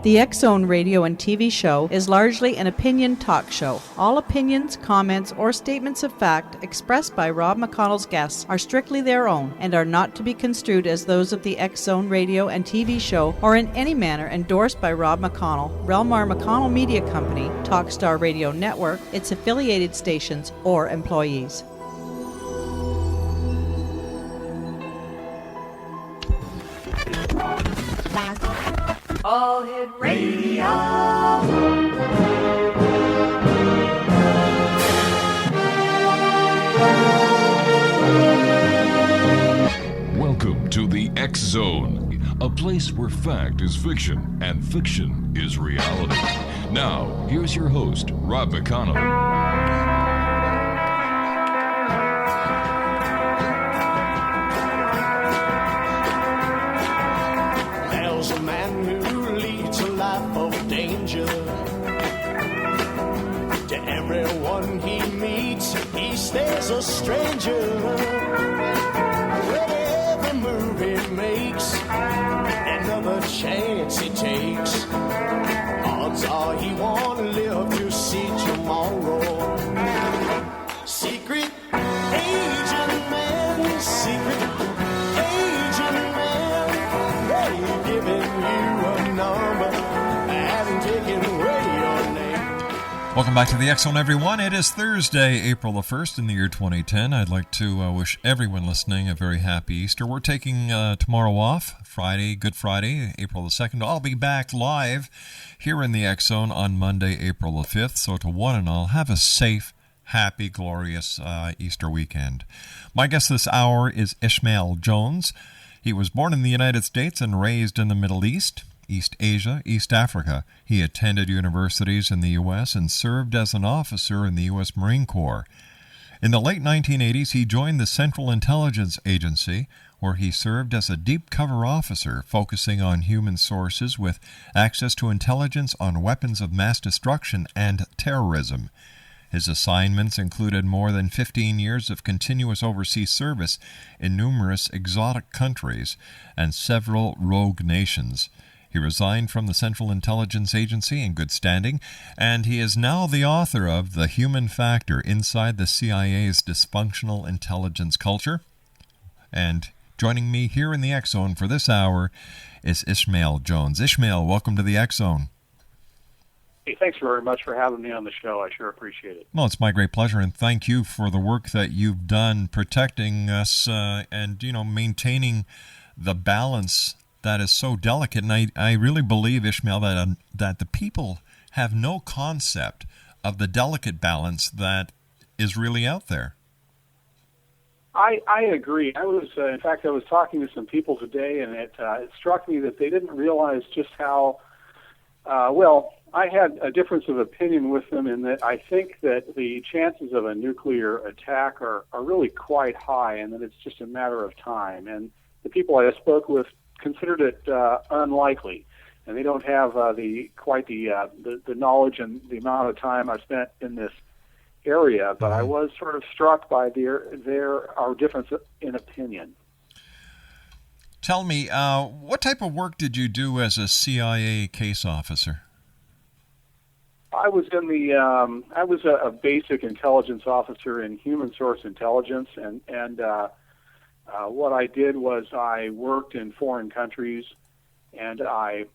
The X-Zone radio and TV show is largely an opinion talk show. All opinions, comments, or statements of fact expressed by Rob McConnell's guests are strictly their own and are not to be construed as those of the X-Zone radio and TV show or in any manner endorsed by Rob McConnell, Relmar McConnell Media Company, Talkstar Radio Network, its affiliated stations, or employees. All Hit Radio. Welcome to the X Zone, a place where fact is fiction and fiction is reality. Now, here's your host, Rob McConnell. There's a man who leads a life of danger. To everyone he meets, he stays a stranger. Whatever move he makes, another chance he takes, odds are he won't live to see tomorrow. Secret agent man, secret agent man, they've given you a number and taken away your name. Welcome back to the X-Zone, everyone. It is Thursday, April the 1st in the year 2010. I'd like to wish everyone listening a very happy Easter. We're taking tomorrow off, Friday, Good Friday, April the 2nd. I'll be back live here in the X-Zone on Monday, April the 5th. So to one and all, have a safe, happy, glorious Easter weekend. My guest this hour is ISHMAEL Jones. He was born in the United States and raised in the Middle East, East Asia, East Africa. He attended universities in the U.S. and served as an officer in the U.S. Marine Corps. In the late 1980s, he joined the Central Intelligence Agency, where he served as a deep cover officer focusing on human sources with access to intelligence on weapons of mass destruction and terrorism. His assignments included more than 15 years of continuous overseas service in numerous exotic countries and several rogue nations. He resigned from the Central Intelligence Agency in good standing, and he is now the author of The Human Factor Inside the CIA's Dysfunctional Intelligence Culture. And joining me here in the X-Zone for this hour is ISHMAEL Jones. ISHMAEL, welcome to the X-Zone. Hey, thanks very much for having me on the show. I sure appreciate it. Well, it's my great pleasure, and thank you for the work that you've done protecting us and, maintaining the balance that is so delicate. And I really believe, ISHMAEL, that the people have no concept of the delicate balance that is really out there. I agree. In fact, I was talking to some people today, and it struck me that they didn't realize just how, I had a difference of opinion with them in that I think that the chances of a nuclear attack are really quite high, and that it's just a matter of time. And the people I spoke with considered it unlikely, and they don't have the knowledge and the amount of time I've spent in this area. But I was sort of struck by our difference in opinion. Tell me, what type of work did you do as a CIA case officer? I was a basic intelligence officer in human source intelligence, and what I did was I worked in foreign countries, and I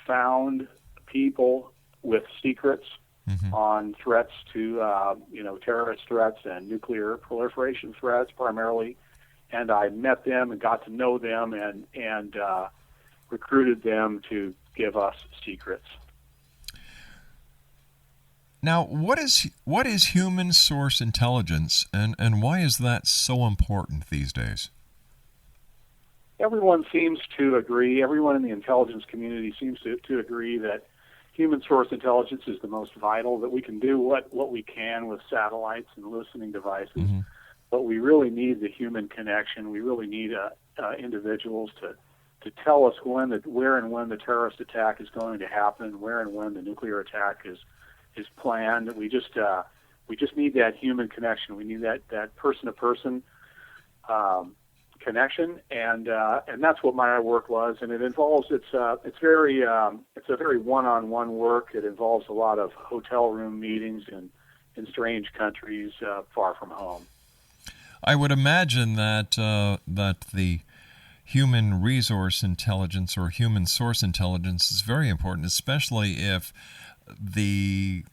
found people with secrets on threats to terrorist threats and nuclear proliferation threats primarily, and I met them and got to know them and recruited them to give us secrets. Now, what is human source intelligence, and why is that so important these days? Everyone seems to agree, everyone in the intelligence community seems to agree that human source intelligence is the most vital, that we can do what we can with satellites and listening devices, but we really need the human connection. We really need individuals to tell us where and when the terrorist attack is going to happen, where and when the nuclear attack is planned. We just need that human connection. We need that person to person connection, and that's what my work was. And it involves it's a very one-on-one work. It involves a lot of hotel room meetings in strange countries far from home. I would imagine that the human resource intelligence or human source intelligence is very important, especially if the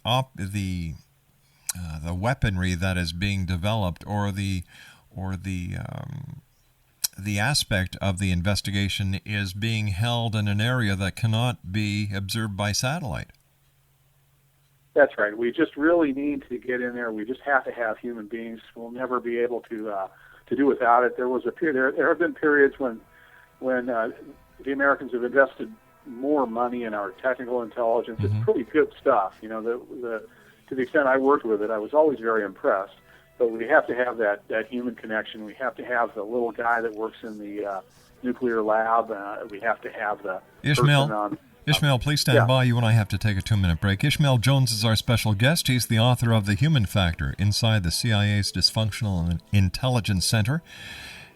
weaponry that is being developed or the aspect of the investigation is being held in an area that cannot be observed by satellite. That's right. We just really need to get in there. We just have to have human beings. We'll never be able to do without it. There was a period. There have been periods when the Americans have invested more money in our technical intelligence. Mm-hmm. It's pretty good stuff. You know, to the extent I worked with it, I was always very impressed. But we have to have that human connection. We have to have the little guy that works in the nuclear lab. We have to have the ISHMAEL. person on. ISHMAEL, please stand by. You and I have to take a 2-minute break. ISHMAEL Jones is our special guest. He's the author of The Human Factor, Inside the CIA's Dysfunctional Intelligence Center.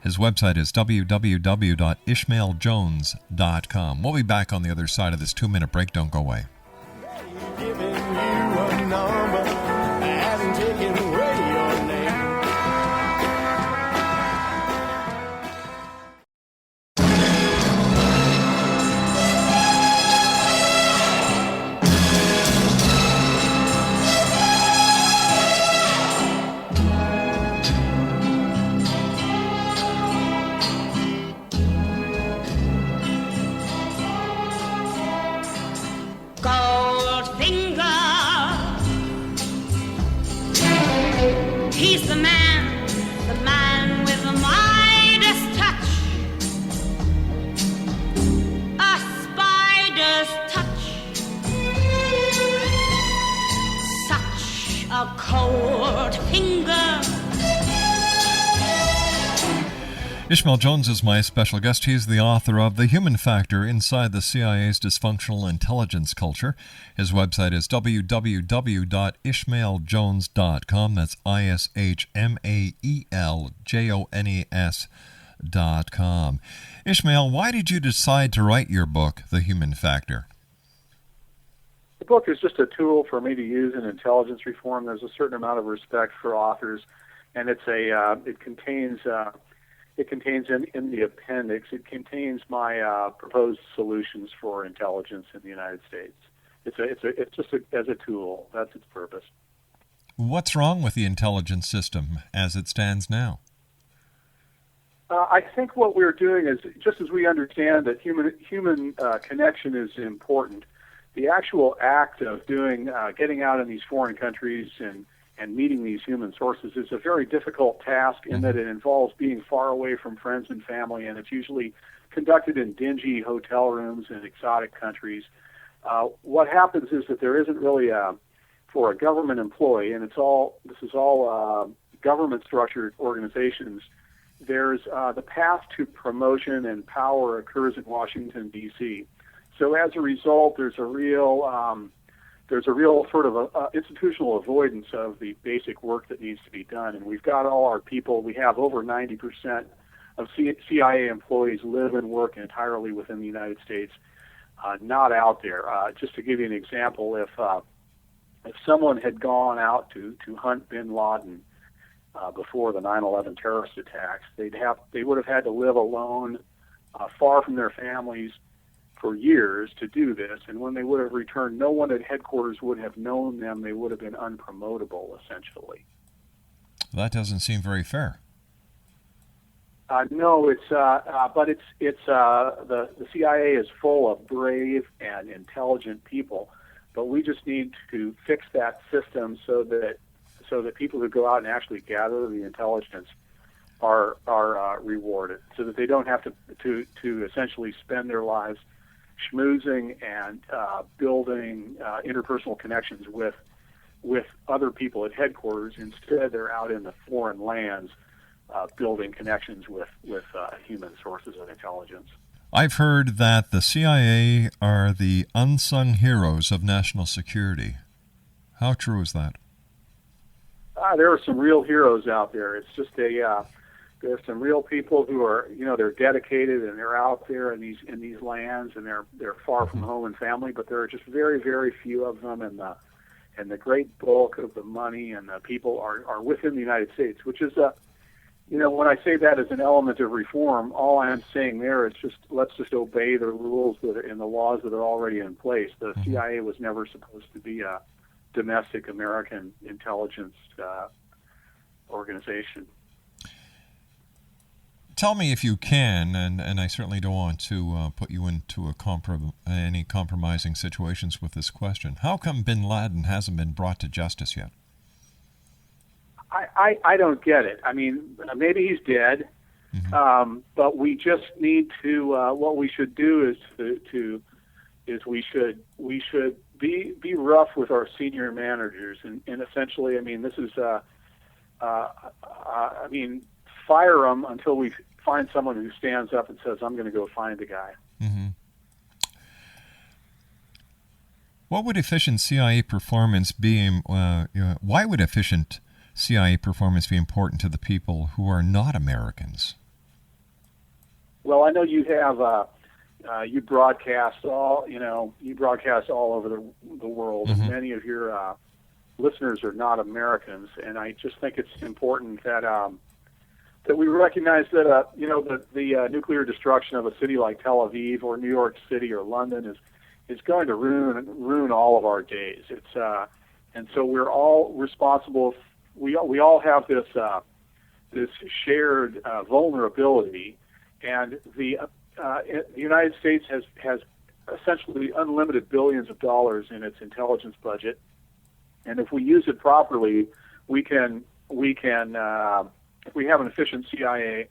His website is www.ishmaeljones.com. We'll be back on the other side of this 2-minute break. Don't go away. Giving you a number, I haven't taken away your name. He's the man with the Midas touch, a spider's touch, such a cold finger. ISHMAEL Jones is my special guest. He's the author of The Human Factor, Inside the CIA's Dysfunctional Intelligence Culture. His website is www.ishmaeljones.com. That's ISHMAELJONES.com. ISHMAEL, why did you decide to write your book, The Human Factor? The book is just a tool for me to use in intelligence reform. There's a certain amount of respect for authors, and it contains in the appendix, it contains my proposed solutions for intelligence in the United States. It's just as a tool. That's its purpose. What's wrong with the intelligence system as it stands now? I think what we're doing is, just as we understand that human connection is important, the actual act of getting out in these foreign countries and meeting these human sources is a very difficult task in that it involves being far away from friends and family, and it's usually conducted in dingy hotel rooms in exotic countries. What happens is that there isn't really for a government employee, and this is all government-structured organizations. There's the path to promotion and power occurs in Washington, D.C. So as a result, there's a real sort of institutional avoidance of the basic work that needs to be done. And we've got all our people. We have over 90% of CIA employees live and work entirely within the United States, not out there. Just to give you an example, if someone had gone out to hunt bin Laden before the 9/11 terrorist attacks, they would have had to live alone, far from their families, for years to do this, and when they would have returned, no one at headquarters would have known them. They would have been unpromotable, essentially. That doesn't seem very fair. No, but the CIA is full of brave and intelligent people, but we just need to fix that system so that people who go out and actually gather the intelligence are rewarded, so that they don't have to essentially spend their lives schmoozing and building interpersonal connections with other people at headquarters. Instead, they're out in the foreign lands building connections with human sources of intelligence. I've heard that the CIA are the unsung heroes of national security. How true is that? There are some real heroes out there. It's just There's some real people who are, they're dedicated and they're out there in these lands, and they're far from home and family. But there are just very, very few of them, and the great bulk of the money and the people are within the United States, which is when I say that as an element of reform, all I'm saying there is let's just obey the rules and the laws that are already in place. The CIA was never supposed to be a domestic American intelligence organization. Tell me if you can, and I certainly don't want to put you into any compromising situations with this question. How come bin Laden hasn't been brought to justice yet? I don't get it. I mean, maybe he's dead, but we just need to. What we should do is we should be rough with our senior managers, and essentially, I mean, this is fire them until we find someone who stands up and says, "I'm going to go find the guy." Mm-hmm. What would efficient CIA performance be? Why would efficient CIA performance be important to the people who are not Americans? Well, I know you have you broadcast all over the world, and many of your listeners are not Americans, and I just think it's important that that we recognize that the nuclear destruction of a city like Tel Aviv or New York City or London is going to ruin all of our days. It's and so we're all responsible. We all have this shared vulnerability, and the United States has essentially unlimited billions of dollars in its intelligence budget, and if we use it properly, we can if we have an efficient CIA,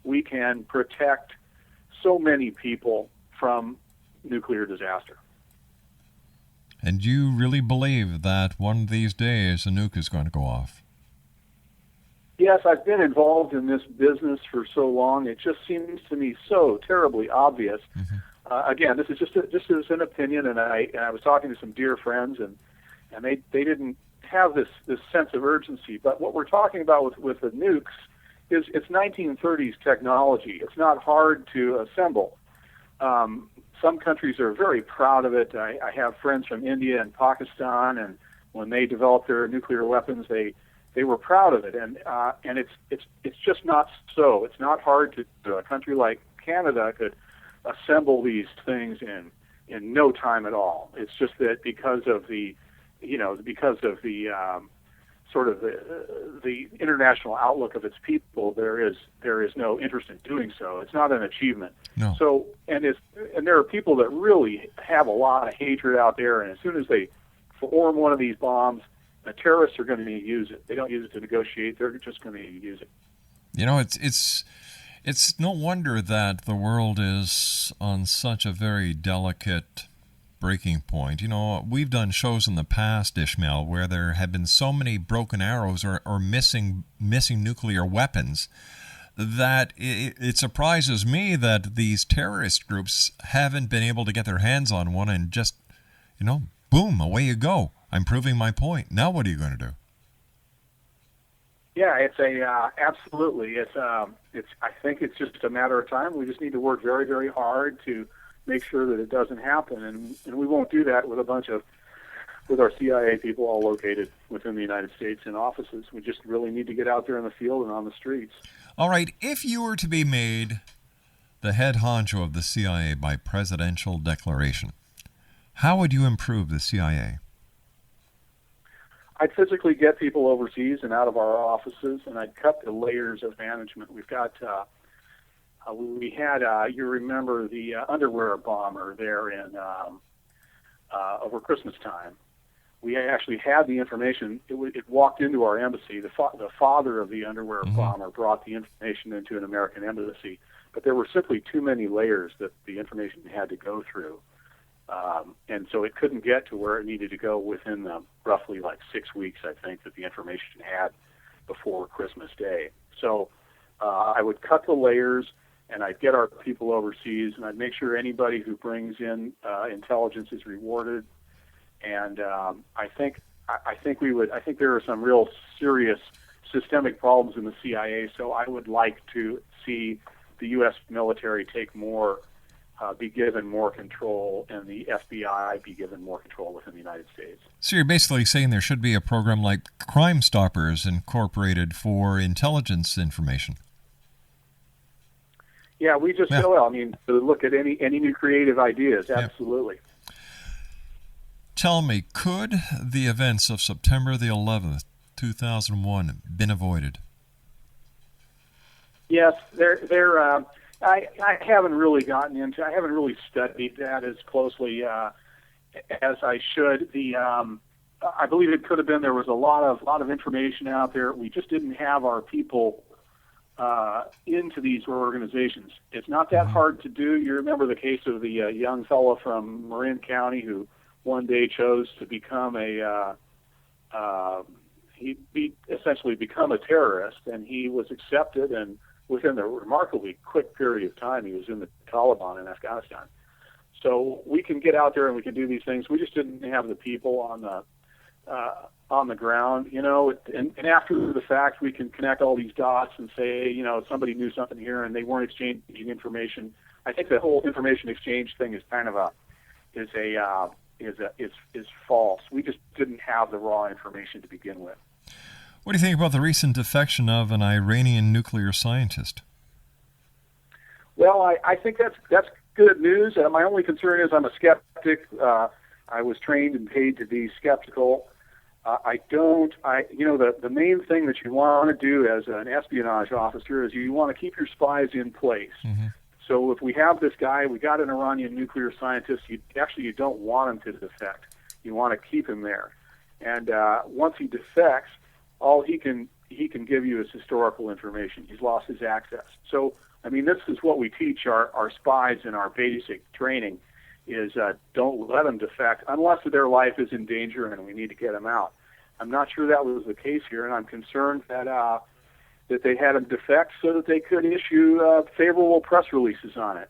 we can protect so many people from nuclear disaster. And you really believe that one of these days a nuke is going to go off? Yes, I've been involved in this business for so long. It just seems to me so terribly obvious. Again, this is just as an opinion, and I was talking to some dear friends, and they didn't have this sense of urgency. But what we're talking about with the nukes is it's 1930s technology. It's not hard to assemble. Some countries are very proud of it. I have friends from India and Pakistan, and when they developed their nuclear weapons, they were proud of it. And it's just not so. It's not hard to do. A country like Canada could assemble these things in no time at all. It's just that because of the sort of the international outlook of its people, there is no interest in doing so. It's not an achievement. No. So and there are people that really have a lot of hatred out there, and as soon as they form one of these bombs, the terrorists are going to use it. They don't use it to negotiate. They're just going to use it. It's no wonder that the world is on such a very delicate breaking point. We've done shows in the past, ISHMAEL, where there have been so many broken arrows or missing nuclear weapons that it surprises me that these terrorist groups haven't been able to get their hands on one and just, boom, away you go. I'm proving my point. Now what are you going to do? Yeah, it's absolutely. I think it's just a matter of time. We just need to work very, very hard to make sure that it doesn't happen, and we won't do that with our CIA people all located within the United States in offices. We just really need to get out there in the field and on the streets. All right, if you were to be made the head honcho of the CIA by presidential declaration, how would you improve the CIA? I'd physically get people overseas and out of our offices, and I'd cut the layers of management. We've got we had, you remember the underwear bomber there in over Christmas time. We actually had the information. It walked into our embassy. The father of the underwear bomber brought the information into an American embassy, but there were simply too many layers that the information had to go through. And so it couldn't get to where it needed to go within roughly like 6 weeks, I think, that the information had before Christmas Day. So I would cut the layers, and I'd get our people overseas, and I'd make sure anybody who brings in intelligence is rewarded. And I think there are some real serious systemic problems in the CIA. So I would like to see the U.S. military take more, be given more control, and the FBI be given more control within the United States. So you're basically saying there should be a program like Crime Stoppers Incorporated for intelligence information. Yeah, we just well, I mean, to look at any new creative ideas, absolutely. Tell me, could the events of September the 11th, 2001, been avoided? Yes, I haven't really gotten into. I haven't really studied that as closely as I should. I believe it could have been. There was a lot of information out there. We just didn't have our people into these organizations. It's not that hard to do. You remember the case of the young fellow from Marin County who one day chose to become essentially become a terrorist, and he was accepted, and within a remarkably quick period of time, he was in the Taliban in Afghanistan. So we can get out there and we can do these things. We just didn't have the people on the ground, you know. And after the fact, we can connect all these dots and say, you know, somebody knew something here and they weren't exchanging information. I think the whole information exchange thing is kind of is false. We just didn't have the raw information to begin with. What do you think about the recent defection of an Iranian nuclear scientist? Well, I think that's good news. My only concern is I'm a skeptic. I was trained and paid to be skeptical. The main thing that you want to do as an espionage officer is you want to keep your spies in place. Mm-hmm. So if we have this guy, we got an Iranian nuclear scientist, you don't want him to defect. You want to keep him there. And once he defects, all he can give you is historical information. He's lost his access. So, I mean, this is what we teach our spies in our basic training is don't let them defect unless their life is in danger and we need to get them out. I'm not sure that was the case here, and I'm concerned that they had him defect so that they could issue favorable press releases on it.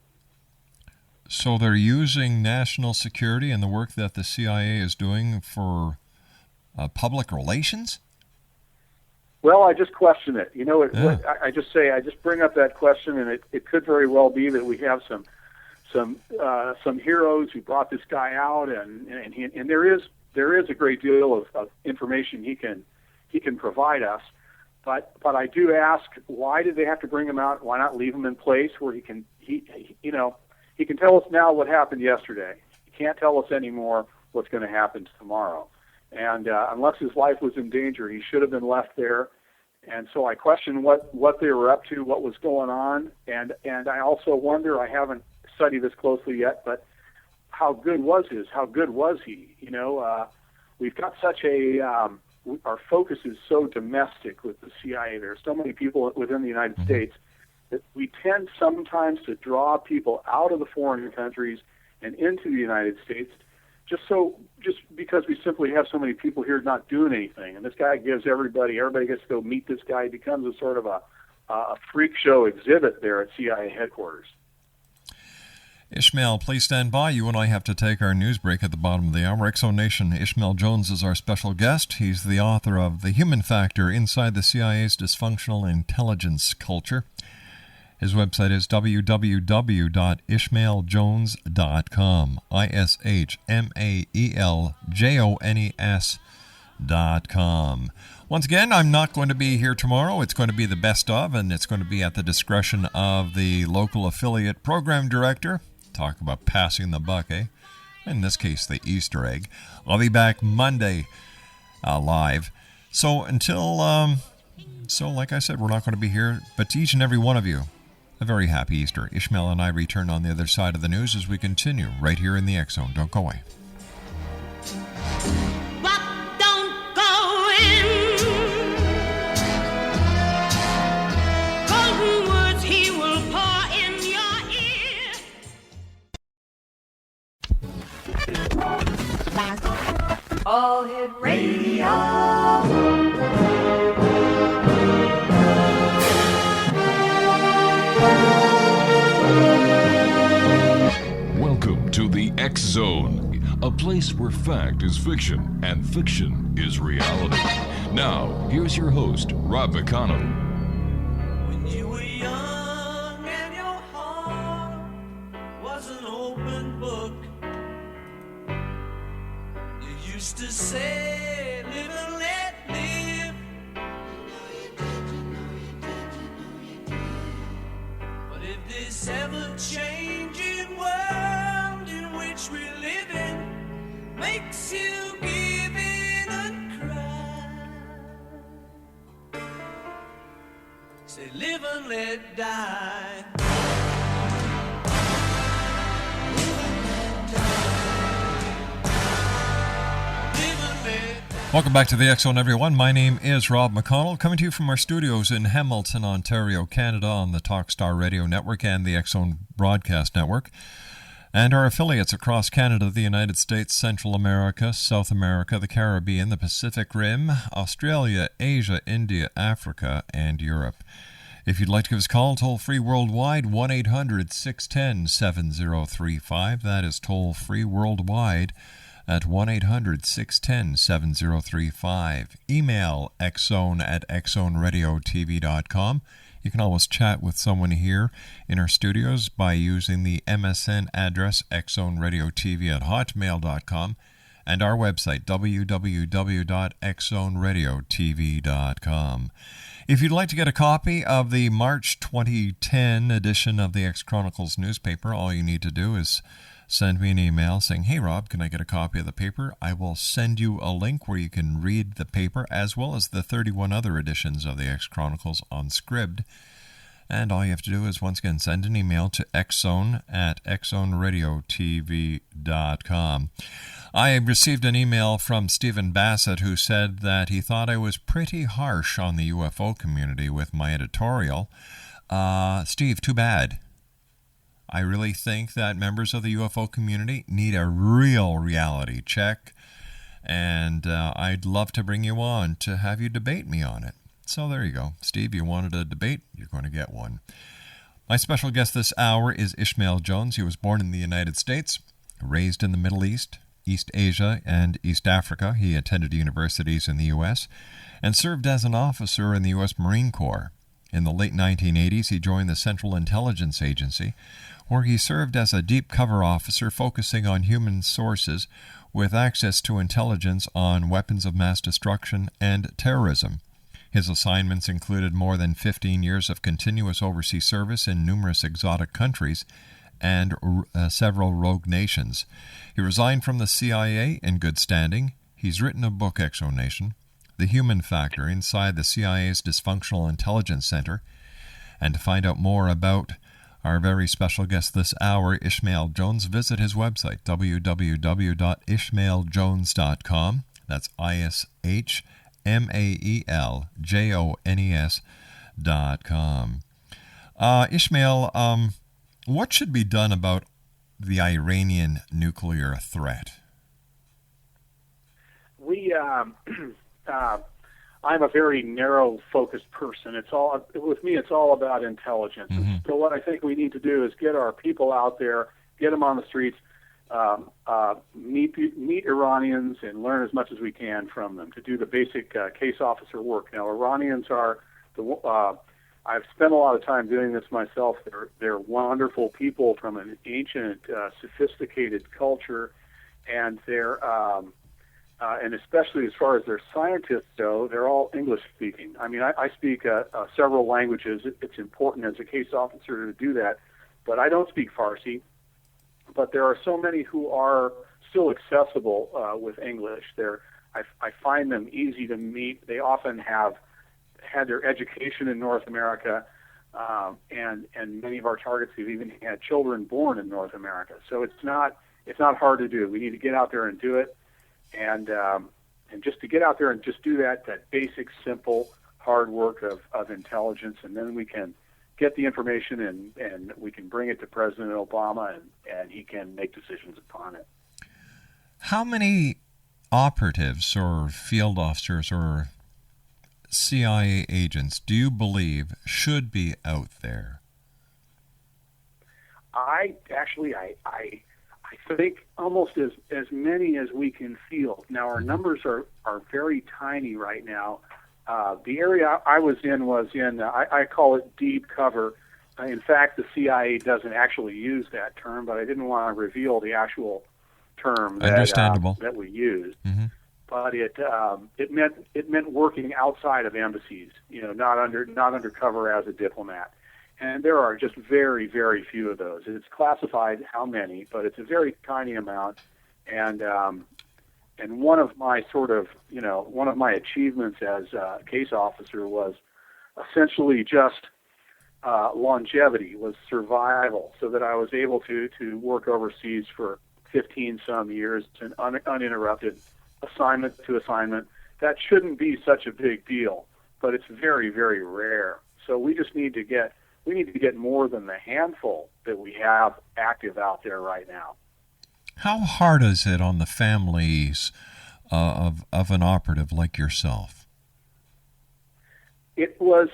So they're using national security and the work that the CIA is doing for public relations? Well, I just question it. You know, I just bring up that question, and it could very well be that we have some heroes who brought this guy out, and there is a great deal of information he can provide us. But I do ask, why did they have to bring him out? Why not leave him in place where he can tell us now what happened yesterday. He can't tell us anymore what's going to happen tomorrow. And unless his life was in danger, he should have been left there. And so I question what they were up to, what was going on. And I also wonder, I haven't studied this closely yet, but how good was he? You know, we've got such our focus is so domestic with the CIA. There are so many people within the United States that we tend sometimes to draw people out of the foreign countries and into the United States just because we simply have so many people here not doing anything. And this guy gives everybody gets to go meet this guy. He becomes a sort of a freak show exhibit there at CIA headquarters. ISHMAEL, please stand by. You and I have to take our news break at the bottom of the hour. Exo Nation, ISHMAEL Jones is our special guest. He's the author of The Human Factor Inside the CIA's Dysfunctional Intelligence Culture. His website is www.ishmaeljones.com. ISHMAELJONES.com. Once again, I'm not going to be here tomorrow. It's going to be the best of, and it's going to be at the discretion of the local affiliate program director. Talk about passing the buck, eh? In this case, the Easter egg. I'll be back Monday live. So until, like I said, we're not going to be here. But to each and every one of you, a very happy Easter. ISHMAEL and I return on the other side of the news as we continue right here in the X Zone. Don't go away. But don't go in. Golden words he will pour in your ear. All Hit Radio. Welcome to the X Zone, a place where fact is fiction and fiction is reality. Now, here's your host, Rob McConnell. When you were young and your heart was an open book, you used to say, live and let live. But if this ever-changing world in which we live in makes you give in and cry, say live and let die. Welcome back to the X Zone, everyone. My name is Rob McConnell, coming to you from our studios in Hamilton, Ontario, Canada, on the Talkstar Radio Network and the X Zone Broadcast Network, and our affiliates across Canada, the United States, Central America, South America, the Caribbean, the Pacific Rim, Australia, Asia, India, Africa, and Europe. If you'd like to give us a call, toll-free worldwide, 1-800-610-7035. That is toll-free worldwide at 1-800-610-7035. Email xzone@xzoneradiotv.com. You can always chat with someone here in our studios by using the MSN address xzoneradiotv@hotmail.com and our website www.xzoneradiotv.com. If you'd like to get a copy of the March 2010 edition of the X Chronicles newspaper, all you need to do is send me an email saying, hey Rob, can I get a copy of the paper? I will send you a link where you can read the paper as well as the 31 other editions of the X Chronicles on Scribd. And all you have to do is, once again, send an email to xzone@xzoneradiotv.com. I received an email from Stephen Bassett who said that he thought I was pretty harsh on the UFO community with my editorial. Steve, too bad. I really think that members of the UFO community need a real reality check, and I'd love to bring you on to have you debate me on it. So there you go. Steve, you wanted a debate? You're going to get one. My special guest this hour is ISHMAEL Jones. He was born in the United States, raised in the Middle East, East Asia, and East Africa. He attended universities in the U.S. and served as an officer in the U.S. Marine Corps. In the late 1980s, he joined the Central Intelligence Agency, where he served as a deep cover officer focusing on human sources with access to intelligence on weapons of mass destruction and terrorism. His assignments included more than 15 years of continuous overseas service in numerous exotic countries and several rogue nations. He resigned from the CIA in good standing. He's written a book, Exonation, The Human Factor Inside the CIA's Dysfunctional Intelligence Center. And to find out more about our very special guest this hour, ISHMAEL Jones, visit his website, www.ishmaeljones.com. That's ISHMAELJONES.com. ISHMAEL, what should be done about the Iranian nuclear threat? I'm a very narrow-focused person. With me, it's all about intelligence. Mm-hmm. So what I think we need to do is get our people out there, get them on the streets, meet Iranians, and learn as much as we can from them to do the basic case officer work. Now, Iranians are I've spent a lot of time doing this myself. They're wonderful people from an ancient, sophisticated culture, and they're and especially as far as their scientists go, they're all English-speaking. I mean, I speak several languages. It's important as a case officer to do that, but I don't speak Farsi. But there are so many who are still accessible with English. I find them easy to meet. They often have had their education in North America, and many of our targets have even had children born in North America. So it's not hard to do. We need to get out there and do it. And just to get out there and just do that basic, simple, hard work of intelligence, and then we can get the information and we can bring it to President Obama and he can make decisions upon it. How many operatives or field officers or CIA agents do you believe should be out there? I I think almost as many as we can field. Now, our numbers are very tiny right now. The area I was in I call it deep cover. In fact, the CIA doesn't actually use that term, but I didn't want to reveal the actual term that we used. Mm-hmm. But it meant working outside of embassies, not undercover as a diplomat. And there are just very, very few of those. It's classified how many, but it's a very tiny amount. And one of my one of my achievements as a case officer was essentially just longevity, was survival, so that I was able to work overseas for 15 some years, an uninterrupted assignment to assignment. That shouldn't be such a big deal, but it's very, very rare. So we need to get more than the handful that we have active out there right now. How hard is it on the families of an operative like yourself? It was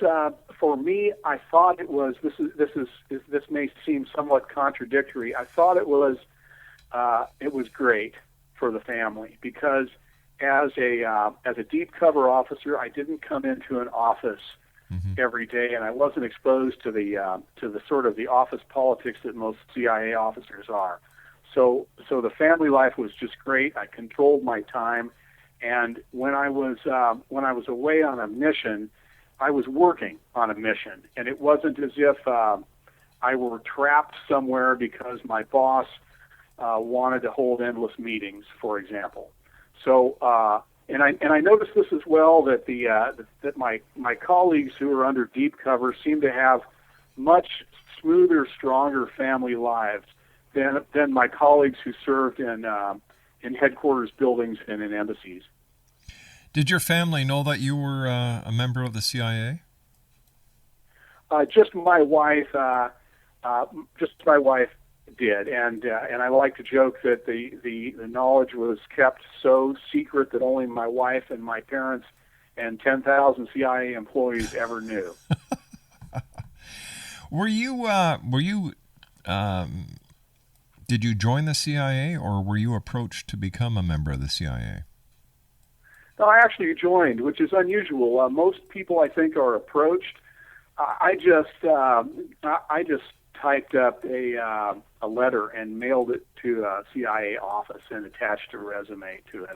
for me. I thought it was. This may seem somewhat contradictory. I thought it was great for the family, because as a deep cover officer, I didn't come into an office every day, and I wasn't exposed to the sort of the office politics that most CIA officers are. So the family life was just great. I controlled my time, and when I was away on a mission, I was working on a mission, and it wasn't as if I were trapped somewhere because my boss wanted to hold endless meetings, for example. So, and I noticed this as well, that that my colleagues who are under deep cover seem to have much smoother, stronger family lives than my colleagues who served in headquarters buildings and in embassies. Did your family know that you were a member of the CIA? Just my wife. Did, and I like to joke that the knowledge was kept so secret that only my wife and my parents and 10,000 CIA employees ever knew. Did you join the CIA, or were you approached to become a member of the CIA? No, I actually joined, which is unusual. Most people, I think, are approached. I just typed up a letter and mailed it to a CIA office and attached a resume to it.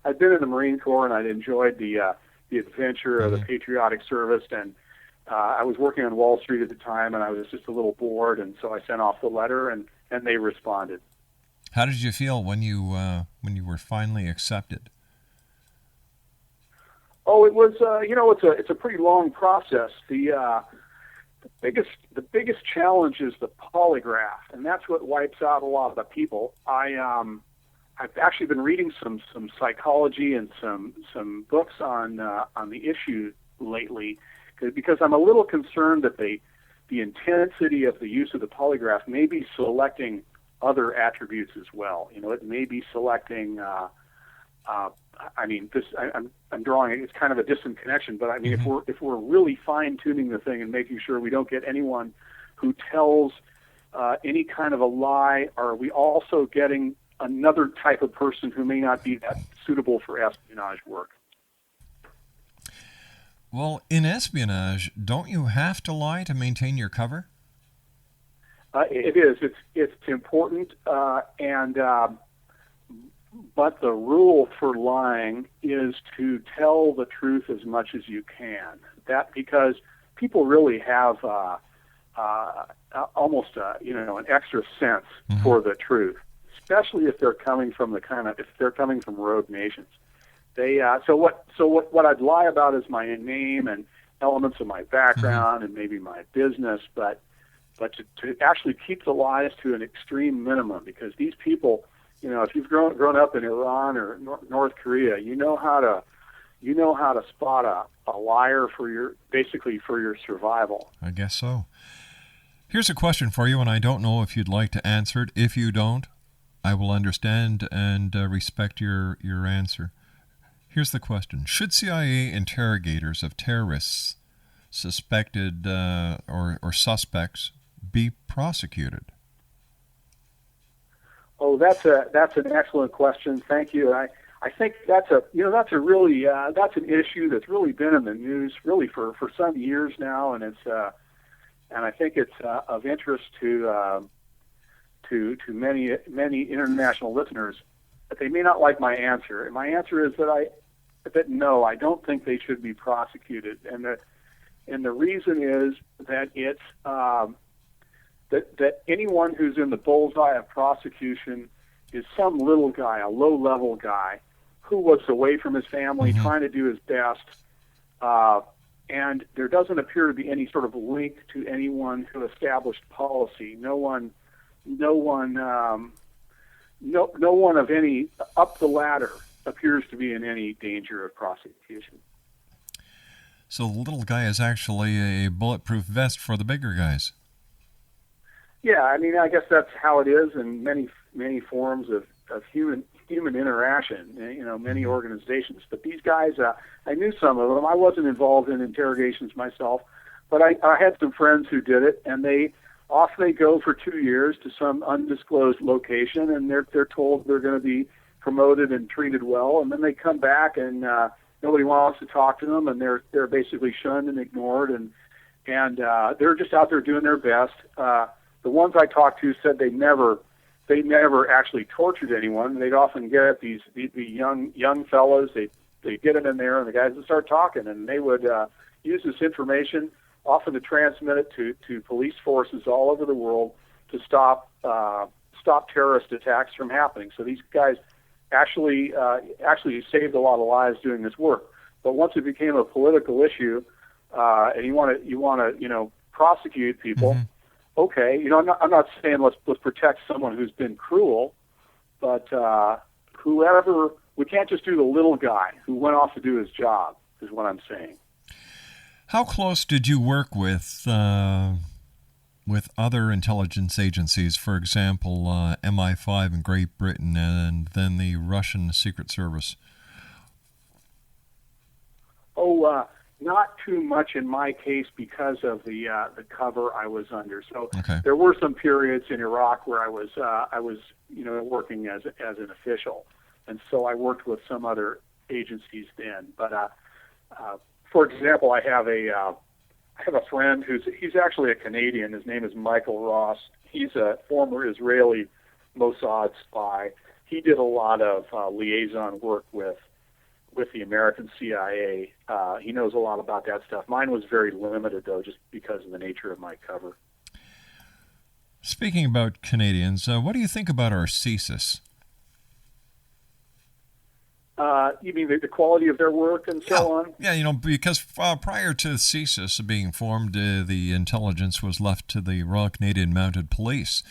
I'd been in the Marine Corps, and I'd enjoyed the adventure of the patriotic service, and I was working on Wall Street at the time, and I was just a little bored, and so I sent off the letter, and they responded. How did you feel when you were finally accepted? Oh, it was it's a pretty long process. The biggest challenge is the polygraph, and that's what wipes out a lot of the people. I've actually been reading some psychology and some books on the issue lately, because I'm a little concerned that the intensity of the use of the polygraph may be selecting other attributes as well. It may be selecting. I'm drawing. It's kind of a distant connection, but I mean, if we're really fine tuning the thing and making sure we don't get anyone who tells any kind of a lie, are we also getting another type of person who may not be that suitable for espionage work? Well, in espionage, don't you have to lie to maintain your cover? It is. It's important, but the rule for lying is to tell the truth as much as you can. That because people really have almost an extra sense for the truth, especially if they're coming from rogue nations. They so what I'd lie about is my name and elements of my background and maybe my business, but to actually keep the lies to an extreme minimum, because these people, if you've grown up in Iran or North Korea, you know how to spot a liar for your survival. I guess so. Here's a question for you, and I don't know if you'd like to answer it. If you don't, I will understand and respect your answer. Here's the question. Should CIA interrogators of terrorists suspected or suspects be prosecuted? So that's an excellent question. Thank you. I think that's an issue that's really been in the news really for some years now, and I think it's of interest to many international listeners. But they may not like my answer. And my answer is that no, I don't think they should be prosecuted, and the reason is that it's that anyone who's in the bullseye of prosecution is some little guy, a low-level guy, who was away from his family, trying to do his best, and there doesn't appear to be any sort of link to anyone who established policy. No one of any up the ladder appears to be in any danger of prosecution. So the little guy is actually a bulletproof vest for the bigger guys. Yeah, I mean, I guess that's how it is in many forms of human interaction. Many organizations. But these guys, I knew some of them. I wasn't involved in interrogations myself, but I had some friends who did it, and they go for 2 years to some undisclosed location, and they're told they're going to be promoted and treated well, and then they come back and nobody wants to talk to them, and they're basically shunned and ignored, and they're just out there doing their best. The ones I talked to said they never actually tortured anyone. They'd often get these young fellows. They get them in there, and the guys would start talking, and they would use this information often to transmit it to police forces all over the world to stop terrorist attacks from happening. So these guys actually saved a lot of lives doing this work. But once it became a political issue, and you want to prosecute people, okay, I'm not saying let's protect someone who's been cruel, but whoever, we can't just do the little guy who went off to do his job, is what I'm saying. How close did you work with other intelligence agencies, for example, MI5 in Great Britain and then the Russian Secret Service? Not too much in my case because of the cover I was under. So okay. There were some periods in Iraq where I was working as an official, and so I worked with some other agencies then. But for example, I have a friend he's actually a Canadian. His name is Michael Ross. He's a former Israeli Mossad spy. He did a lot of liaison work with the American CIA. He knows a lot about that stuff. Mine was very limited, though, just because of the nature of my cover. Speaking about Canadians, what do you think about our CSIS? You mean the quality of their work and so on? Yeah, because prior to CSIS being formed, the intelligence was left to the Royal Canadian Mounted Police.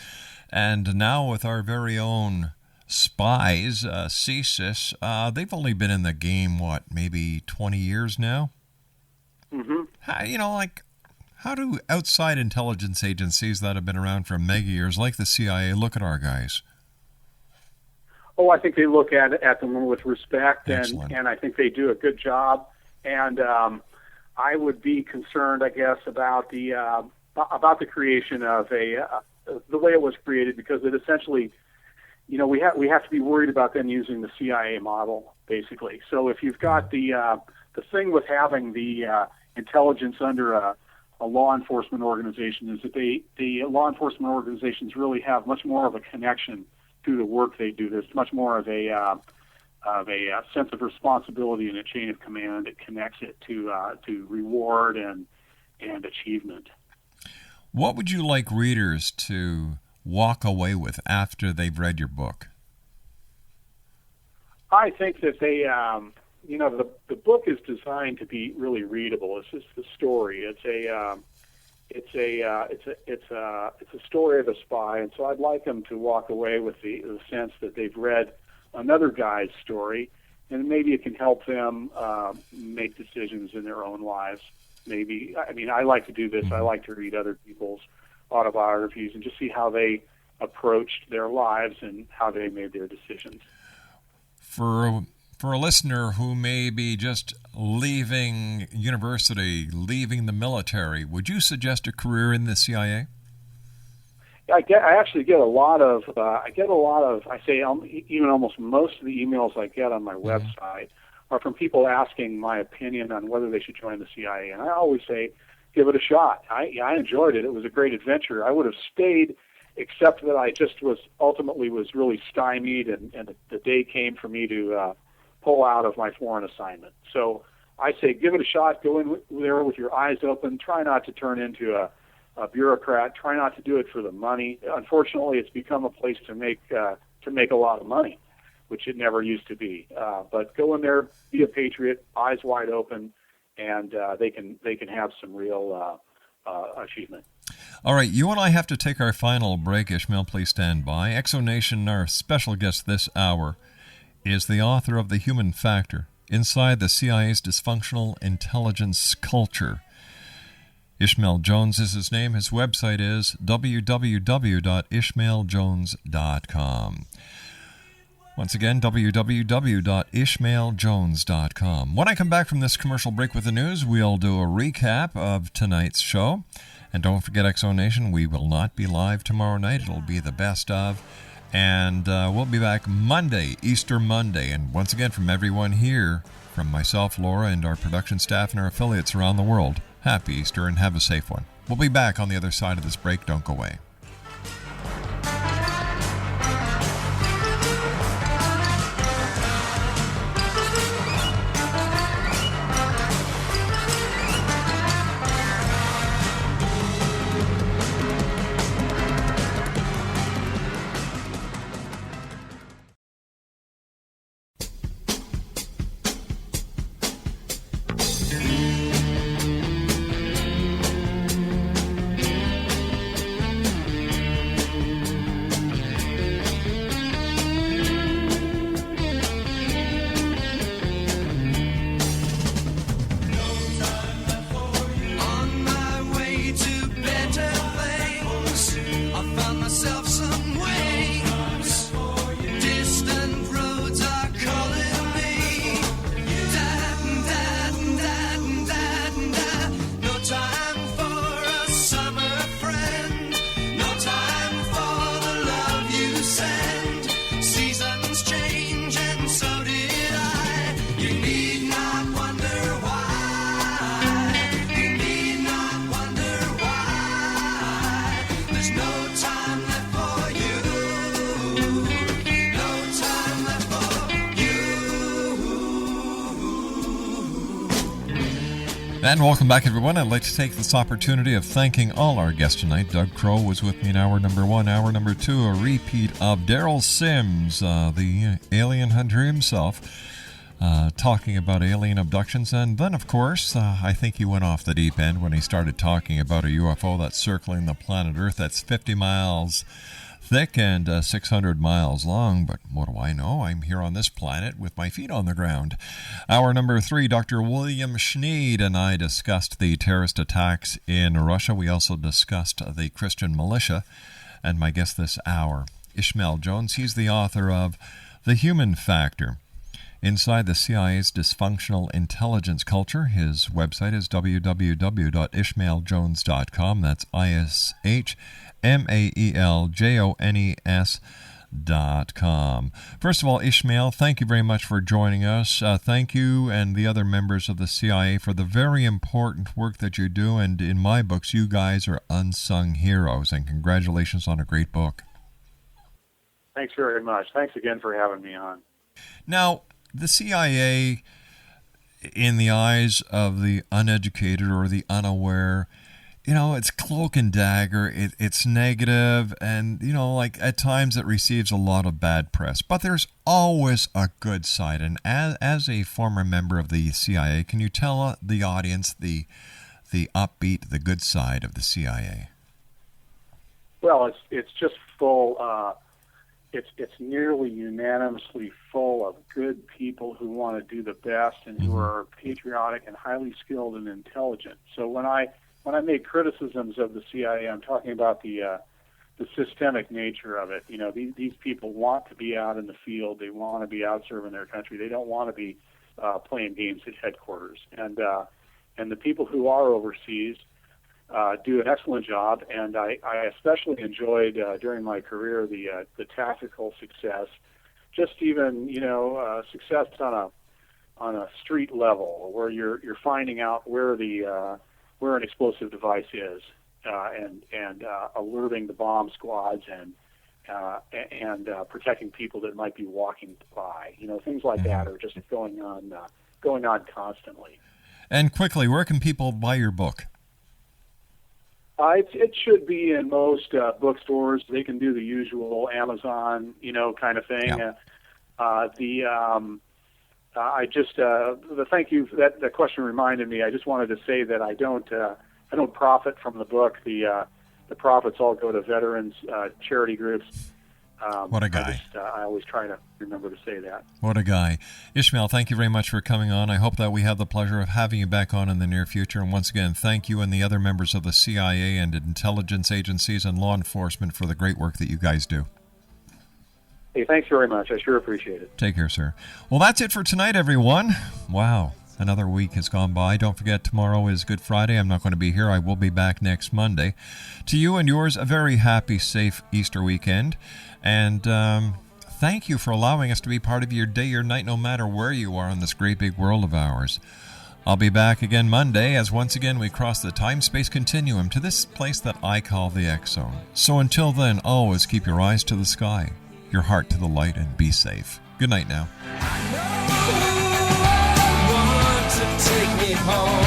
And now with our very own spies, CSIS, they've only been in the game, maybe 20 years now? Mm-hmm. How do outside intelligence agencies that have been around for mega years, like the CIA, look at our guys? Oh, I think they look at them with respect, and I think they do a good job. And I would be concerned, I guess, about the creation of the way it was created, because it essentially, we have to be worried about them using the CIA model, basically. So if you've got the thing with having the intelligence under a law enforcement organization is that the law enforcement organizations really have much more of a connection to the work they do. There's much more of a sense of responsibility and a chain of command that connects it to reward and achievement. What would you like readers to walk away with after they've read your book? I think that they, the book is designed to be really readable. It's just the story. It's a story of a spy, and so I'd like them to walk away with the sense that they've read another guy's story, and maybe it can help them make decisions in their own lives. Maybe, I like to do this. I like to read other people's autobiographies and just see how they approached their lives and how they made their decisions. For a listener who may be just leaving university, leaving the military, would you suggest a career in the CIA? I actually get a lot of, I say even almost most of the emails I get on my website are from people asking my opinion on whether they should join the CIA. And I always say, give it a shot. I enjoyed it. It was a great adventure. I would have stayed, except that I just ultimately was really stymied, and the day came for me to pull out of my foreign assignment. So I say, give it a shot. Go in there with your eyes open. Try not to turn into a bureaucrat. Try not to do it for the money. Unfortunately, it's become a place to make a lot of money, which it never used to be. But go in there, be a patriot, eyes wide open, and they can have some real achievement. All right, you and I have to take our final break. ISHMAEL, please stand by. Exonation, our special guest this hour, is the author of The Human Factor, Inside the CIA's Dysfunctional Intelligence Culture. ISHMAEL Jones is his name. His website is www.ishmaeljones.com. Once again, www.ishmaeljones.com. When I come back from this commercial break with the news, we'll do a recap of tonight's show. And don't forget, Exonation, we will not be live tomorrow night. It'll be the best of. And we'll be back Monday, Easter Monday. And once again, from everyone here, from myself, Laura, and our production staff and our affiliates around the world, happy Easter and have a safe one. We'll be back on the other side of this break. Don't go away. And welcome back, everyone. I'd like to take this opportunity of thanking all our guests tonight. Doug Crow was with me in hour number 1. Hour number 2, a repeat of Daryl Sims, the alien hunter himself, talking about alien abductions. And then, of course, I think he went off the deep end when he started talking about a UFO that's circling the planet Earth that's 50 miles thick and 600 miles long, but what do I know? I'm here on this planet with my feet on the ground. Hour number 3, Dr. William Schneid and I discussed the terrorist attacks in Russia. We also discussed the Christian militia. And my guest this hour, ISHMAEL Jones, he's the author of The Human Factor, Inside the CIA's Dysfunctional Intelligence Culture. His website is www.ishmaeljones.com. That's ISHMAELJONES.com. First of all, ISHMAEL, thank you very much for joining us. Thank you and the other members of the CIA for the very important work that you do. And in my books, you guys are unsung heroes. And congratulations on a great book. Thanks very much. Thanks again for having me on. Now, the CIA, in the eyes of the uneducated or the unaware, you know, it's cloak and dagger, it's negative, and, you know, like at times it receives a lot of bad press. But there's always a good side. And as a former member of the CIA, can you tell the audience the upbeat, the good side of the CIA? Well, it's just full. It's nearly unanimously full of good people who want to do the best and who are patriotic and highly skilled and intelligent. So when I make criticisms of the CIA, I'm talking about the systemic nature of it. You know, these people want to be out in the field. They want to be out serving their country. They don't want to be playing games at headquarters. And the people who are overseas, do an excellent job, and I especially enjoyed during my career the tactical success, just even success on a street level where you're finding out where an explosive device is, and alerting the bomb squads and protecting people that might be walking by. Things like that are just going on constantly. And quickly, where can people buy your book? It should be in most bookstores. They can do the usual Amazon, kind of thing. Yeah. The thank you. That question reminded me. I just wanted to say that I don't profit from the book. The profits all go to veterans charity groups. What a guy. I always try to remember to say that. What a guy. ISHMAEL, thank you very much for coming on. I hope that we have the pleasure of having you back on in the near future. And once again, thank you and the other members of the CIA and intelligence agencies and law enforcement for the great work that you guys do. Hey, thanks very much. I sure appreciate it. Take care, sir. Well, that's it for tonight, everyone. Wow. Another week has gone by. Don't forget, tomorrow is Good Friday. I'm not going to be here. I will be back next Monday. To you and yours, a very happy, safe Easter weekend. And thank you for allowing us to be part of your day or night, no matter where you are in this great big world of ours. I'll be back again Monday as once again we cross the time-space continuum to this place that I call the X Zone. So until then, always keep your eyes to the sky, your heart to the light, and be safe. Good night now. Take me home.